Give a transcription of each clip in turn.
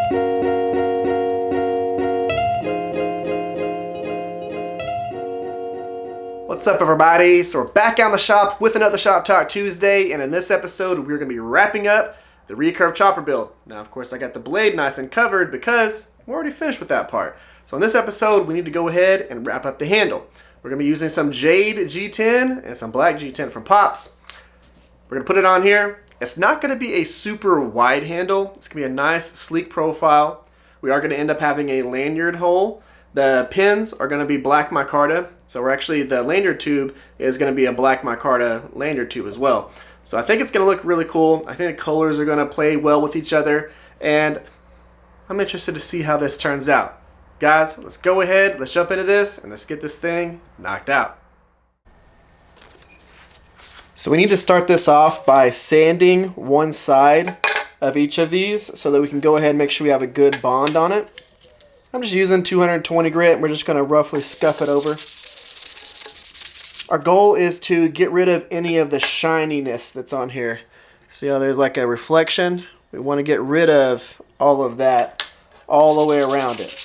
What's up, everybody? So we're back on the shop with another Shop Talk Tuesday, and in this episode we're going to be wrapping up the Recurve chopper build. Now, of course, I got the blade nice and covered because we're already finished with that part. So in this episode we need to go ahead and wrap up the handle. We're going to be using some Jade G10 and some Black G10 from Pops. We're going to put it on here. It's not going to be a super wide handle. It's going to be a nice sleek profile. We are going to end up having a lanyard hole. The pins are going to be black micarta, so the lanyard tube is going to be a black micarta lanyard tube as well. So I think it's going to look really cool. I think the colors are going to play well with each other, and I'm interested to see how this turns out. Guys, let's go ahead, let's jump into this, and let's get this thing knocked out. So we need to start this off by sanding one side of each of these so that we can go ahead and make sure we have a good bond on it. I'm just using 220 grit, and we're just going to roughly scuff it over. Our goal is to get rid of any of the shininess that's on here. See how there's like a reflection? We want to get rid of all of that all the way around it.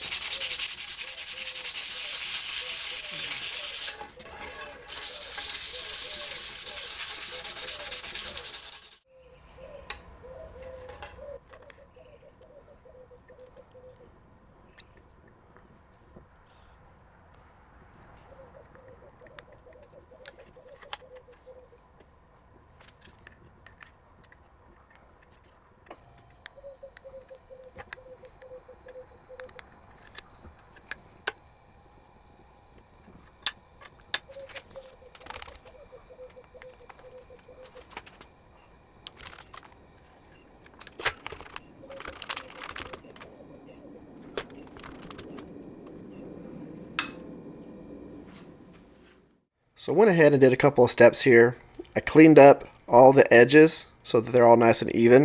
So I went ahead and did a couple of steps here. I cleaned up all the edges so that they're all nice and even.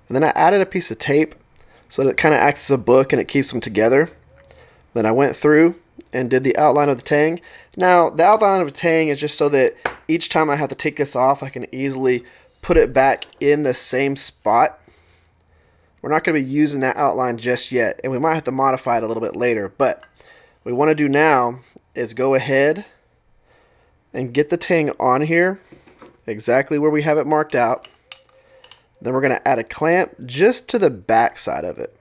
And then I added a piece of tape so that it kind of acts as a book and it keeps them together. Then I went through and did the outline of the tang. Now, the outline of the tang is just so that each time I have to take this off, I can easily put it back in the same spot. We're not going to be using that outline just yet, and we might have to modify it a little bit later. But what we want to do now is go ahead and get the tang on here exactly where we have it marked out. Then we're going to add a clamp just to the back side of it.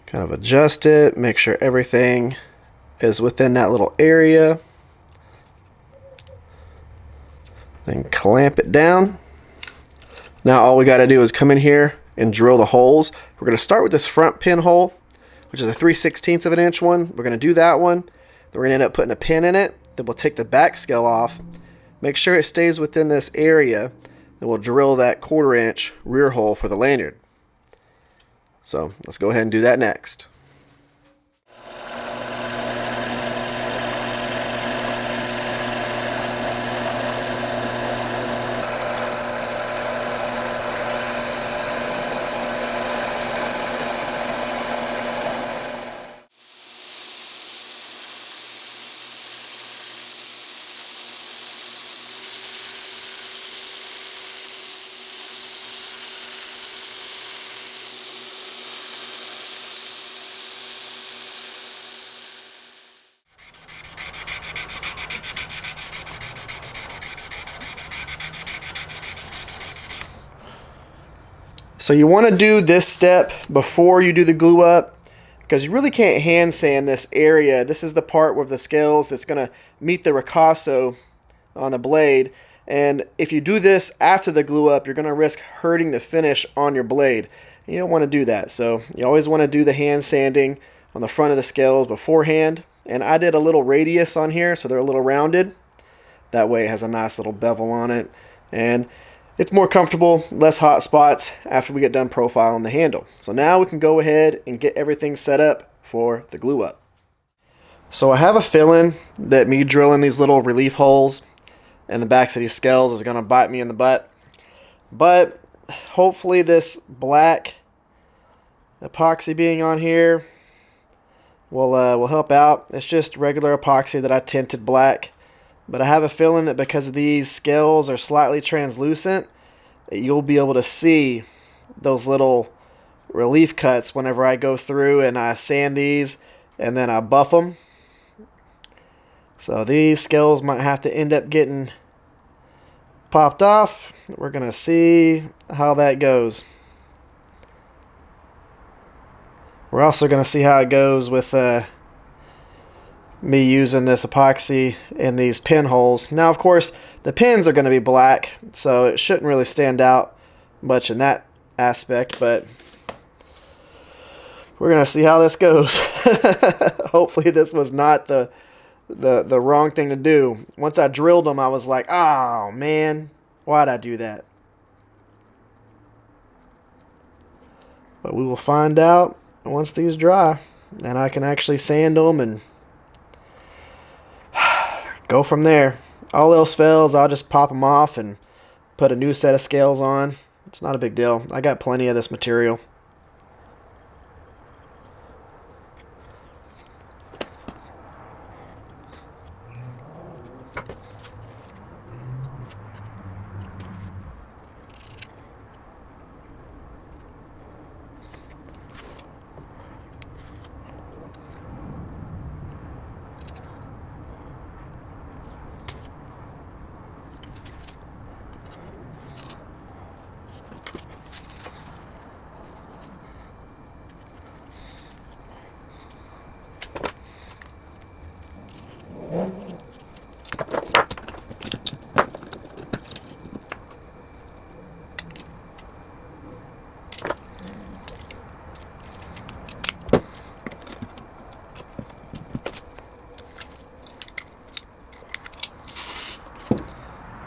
Kind of adjust it, make sure everything is within that little area. Then clamp it down. Now all we got to do is come in here and drill the holes. We're going to start with this front pin hole, which is a 3/16 of an inch one. We're going to do that one. Then we're going to end up putting a pin in it. Then we'll take the back scale off. Make sure it stays within this area. Then we'll drill that 1/4 inch rear hole for the lanyard. So let's go ahead and do that next. So you want to do this step before you do the glue up, because you really can't hand sand this area. This is the part with the scales that's going to meet the ricasso on the blade. And if you do this after the glue up, you're going to risk hurting the finish on your blade. You don't want to do that. So you always want to do the hand sanding on the front of the scales beforehand. And I did a little radius on here so they're a little rounded. That way it has a nice little bevel on it. And it's more comfortable, less hot spots after we get done profiling the handle. So now we can go ahead and get everything set up for the glue up. So I have a feeling that me drilling these little relief holes in the backs of these scales is going to bite me in the butt. But hopefully this black epoxy being on here will help out. It's just regular epoxy that I tinted black. But I have a feeling that because these scales are slightly translucent, you'll be able to see those little relief cuts whenever I go through and I sand these and then I buff them. So these scales might have to end up getting popped off. We're going to see how that goes. We're also going to see how it goes with me using this epoxy in these pinholes. Now, of course, the pins are going to be black, so it shouldn't really stand out much in that aspect, but we're going to see how this goes. Hopefully this was not the wrong thing to do. Once I drilled them, I was like, oh man, why'd I do that? But we will find out once these dry, and I can actually sand them and go from there. All else fails, I'll just pop them off and put a new set of scales on. It's not a big deal. I got plenty of this material.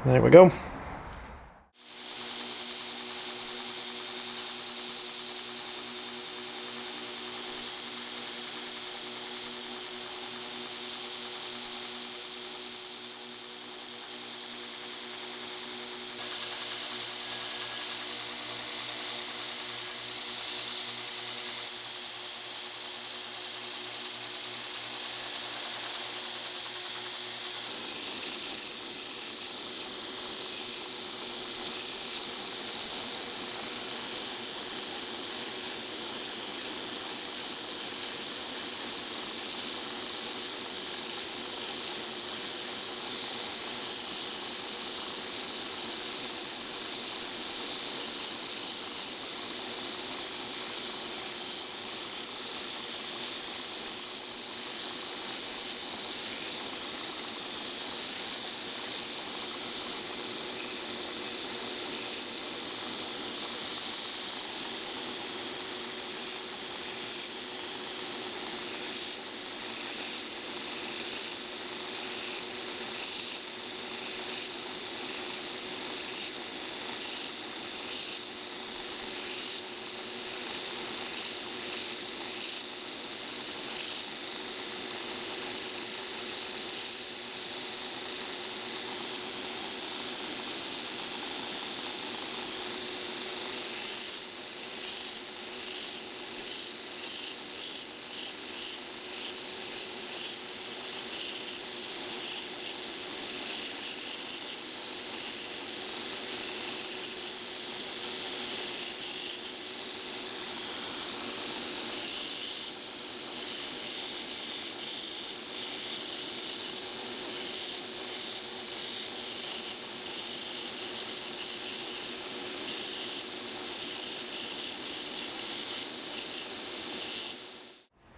There we go.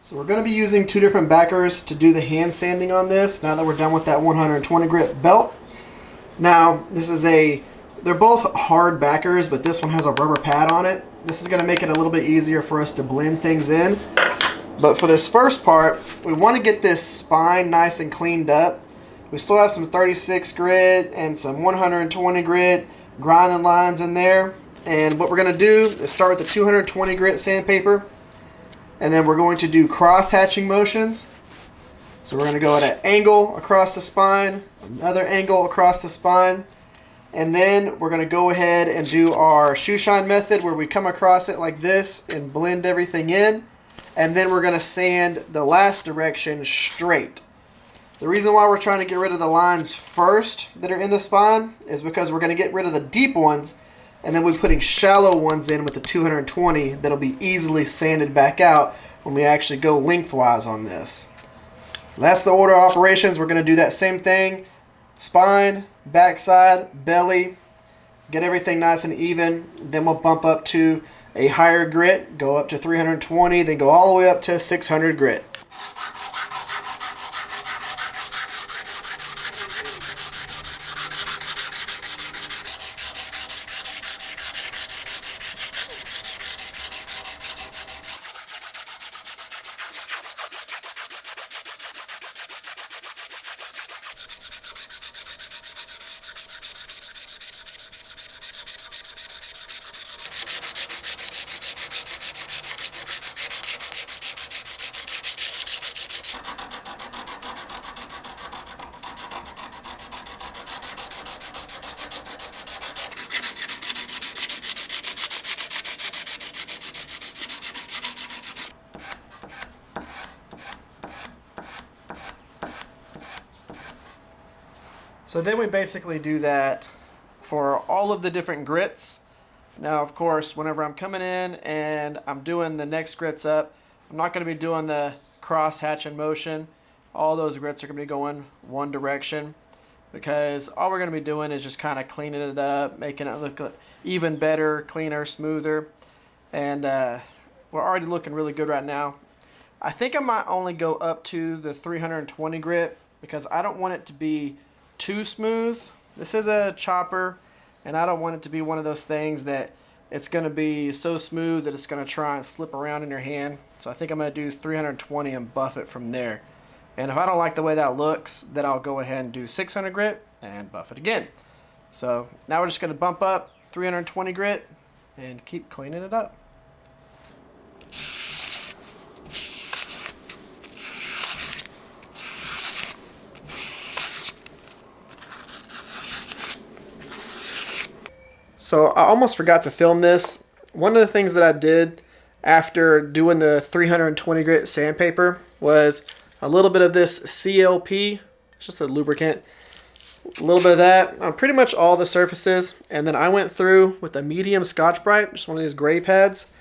So we're going to be using two different backers to do the hand sanding on this now that we're done with that 120 grit belt. Now, they're both hard backers, but this one has a rubber pad on it. This is going to make it a little bit easier for us to blend things in. But for this first part, we want to get this spine nice and cleaned up. We still have some 36 grit and some 120 grit grinding lines in there. And what we're going to do is start with the 220 grit sandpaper. And then we're going to do cross-hatching motions. So we're going to go at an angle across the spine, another angle across the spine, and then we're going to go ahead and do our shoe shine method where we come across it like this and blend everything in. And then we're going to sand the last direction straight. The reason why we're trying to get rid of the lines first that are in the spine is because we're going to get rid of the deep ones And then we're putting shallow ones in with the 220 that'll be easily sanded back out when we actually go lengthwise on this. So that's the order of operations. We're going to do that same thing. Spine, backside, belly. Get everything nice and even. Then we'll bump up to a higher grit, go up to 320, then go all the way up to 600 grit. So then we basically do that for all of the different grits. Now, of course, whenever I'm coming in and I'm doing the next grits up, I'm not going to be doing the cross hatch in motion. All those grits are going to be going one direction because all we're going to be doing is just kind of cleaning it up, making it look even better, cleaner, smoother. And we're already looking really good right now. I think I might only go up to the 320 grit because I don't want it to be too smooth. This is a chopper, and I don't want it to be one of those things that it's going to be so smooth that it's going to try and slip around in your hand. So I think I'm going to do 320 and buff it from there. And if I don't like the way that looks, then I'll go ahead and do 600 grit and buff it again. So now we're just going to bump up 320 grit and keep cleaning it up. So I almost forgot to film this. One of the things that I did after doing the 320 grit sandpaper was a little bit of this CLP, it's just a lubricant, a little bit of that on pretty much all the surfaces. And then I went through with a medium Scotch-Brite, just one of these gray pads,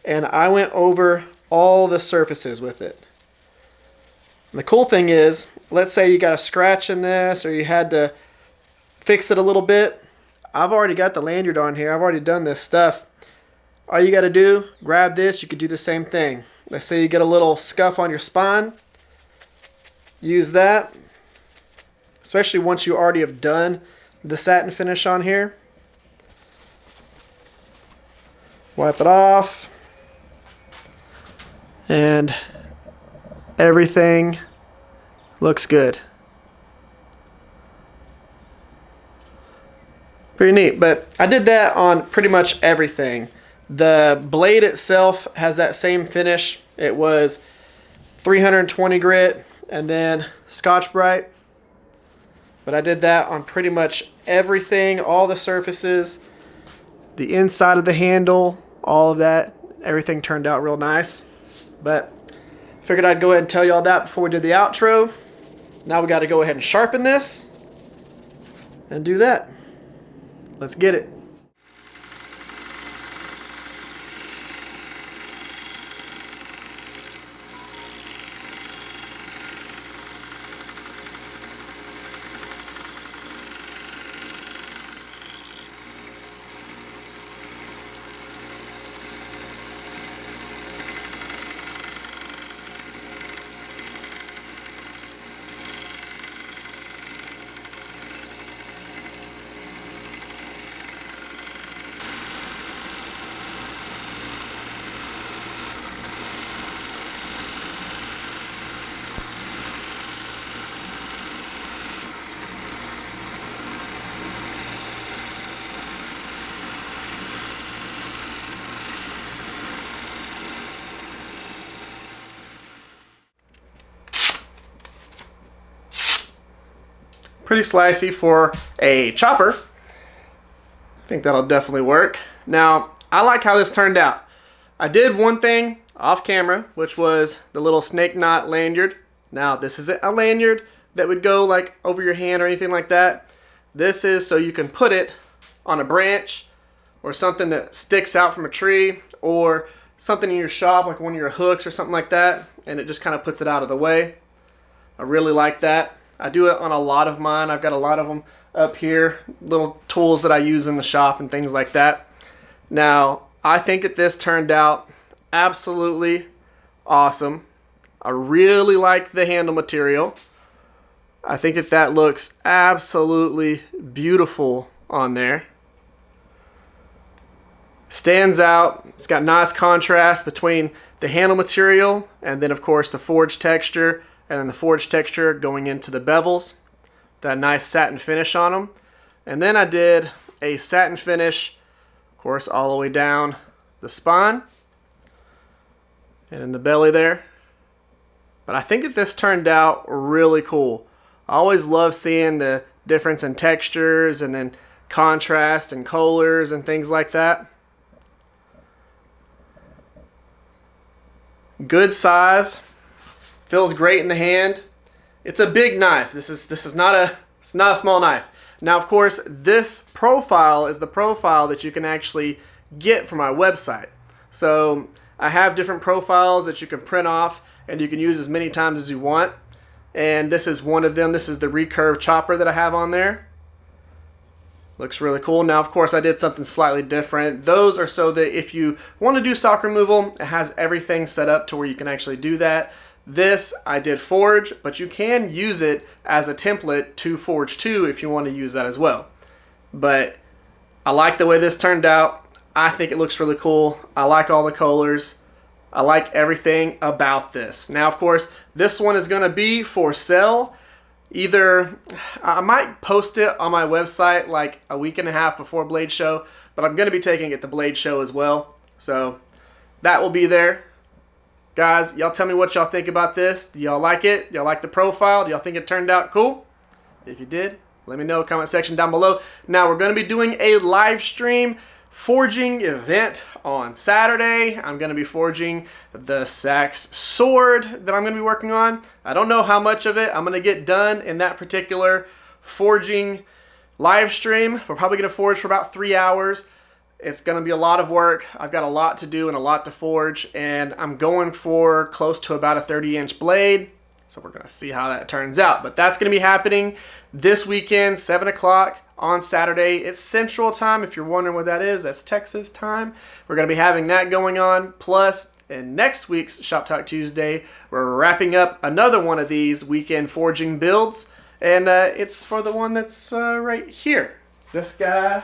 and I went over all the surfaces with it. And the cool thing is, let's say you got a scratch in this or you had to fix it a little bit. I've already got the lanyard on here. I've already done this stuff. All you got to do, grab this. You could do the same thing. Let's say you get a little scuff on your spine. Use that, especially once you already have done the satin finish on here. Wipe it off. And everything looks good. Pretty neat, but I did that on pretty much everything. The blade itself has that same finish. It was 320 grit and then Scotch-Brite. But I did that on pretty much everything, all the surfaces, the inside of the handle, all of that. Everything turned out real nice. But figured I'd go ahead and tell you all that before we did the outro. Now we got to go ahead and sharpen this and do that. Let's get it. Pretty slicey for a chopper. I think that'll definitely work. Now, I like how this turned out. I did one thing off camera, which was the little snake knot lanyard. Now, this isn't a lanyard that would go like over your hand or anything like that. This is so you can put it on a branch or something that sticks out from a tree, or something in your shop like one of your hooks or something like that, and it just kind of puts it out of the way. I really like that. I do it on a lot of mine. I've got a lot of them up here, little tools that I use in the shop and things like that. Now, I think that this turned out absolutely awesome. I really like the handle material. I think that that looks absolutely beautiful on there. Stands out. It's got nice contrast between the handle material and then of course the forged texture, and then the forged texture going into the bevels. That nice satin finish on them. And then I did a satin finish, of course, all the way down the spine and in the belly there. But I think that this turned out really cool. I always love seeing the difference in textures and then contrast and colors and things like that. Good size, feels great in the hand. It's a big knife. This is not a small knife. Now, of course, this profile is the profile that you can actually get from my website. So I have different profiles that you can print off and you can use as many times as you want. And this is one of them. This is the Recurve chopper that I have on there. Looks really cool. Now, of course, I did something slightly different. Those are so that if you want to do stock removal, it has everything set up to where you can actually do that. This I did forge, but you can use it as a template to forge too if you want to use that as well. But I like the way this turned out. I think it looks really cool. I like all the colors. I like everything about this. Now, of course, this one is going to be for sale. Either I might post it on my website like a week and a half before Blade Show, but I'm going to be taking it to Blade Show as well. So that will be there. Guys, y'all tell me what y'all think about this. Do y'all like it? Do y'all like the profile? Do y'all think it turned out cool? If you did, let me know in the comment section down below. Now, we're going to be doing a live stream forging event on Saturday. I'm going to be forging the Sax sword that I'm going to be working on. I don't know how much of it I'm going to get done in that particular forging live stream. We're probably going to forge for about 3 hours. It's going to be a lot of work. I've got a lot to do and a lot to forge, and I'm going for close to about a 30-inch blade. So we're going to see how that turns out. But that's going to be happening this weekend, 7 o'clock on Saturday. It's Central Time. If you're wondering what that is, that's Texas time. We're going to be having that going on. Plus, in next week's Shop Talk Tuesday, we're wrapping up another one of these weekend forging builds. And it's for the one that's right here. This guy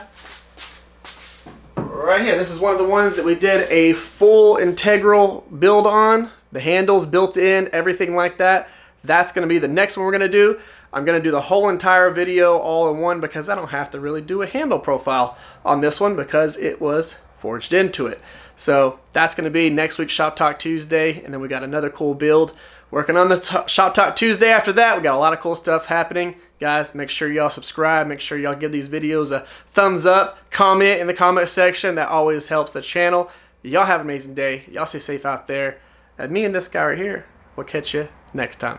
right here. This is one of the ones that we did a full integral build on. The handles built in, everything like that. That's going to be the next one we're going to do. I'm going to do the whole entire video all in one because I don't have to really do a handle profile on this one because it was forged into it. So that's going to be next week's Shop Talk Tuesday, and then we got another cool build working on the Shop Talk Tuesday after that. We got a lot of cool stuff happening. Guys, make sure y'all subscribe. Make sure y'all give these videos a thumbs up. Comment in the comment section. That always helps the channel. Y'all have an amazing day. Y'all stay safe out there. And me and this guy right here will catch you next time.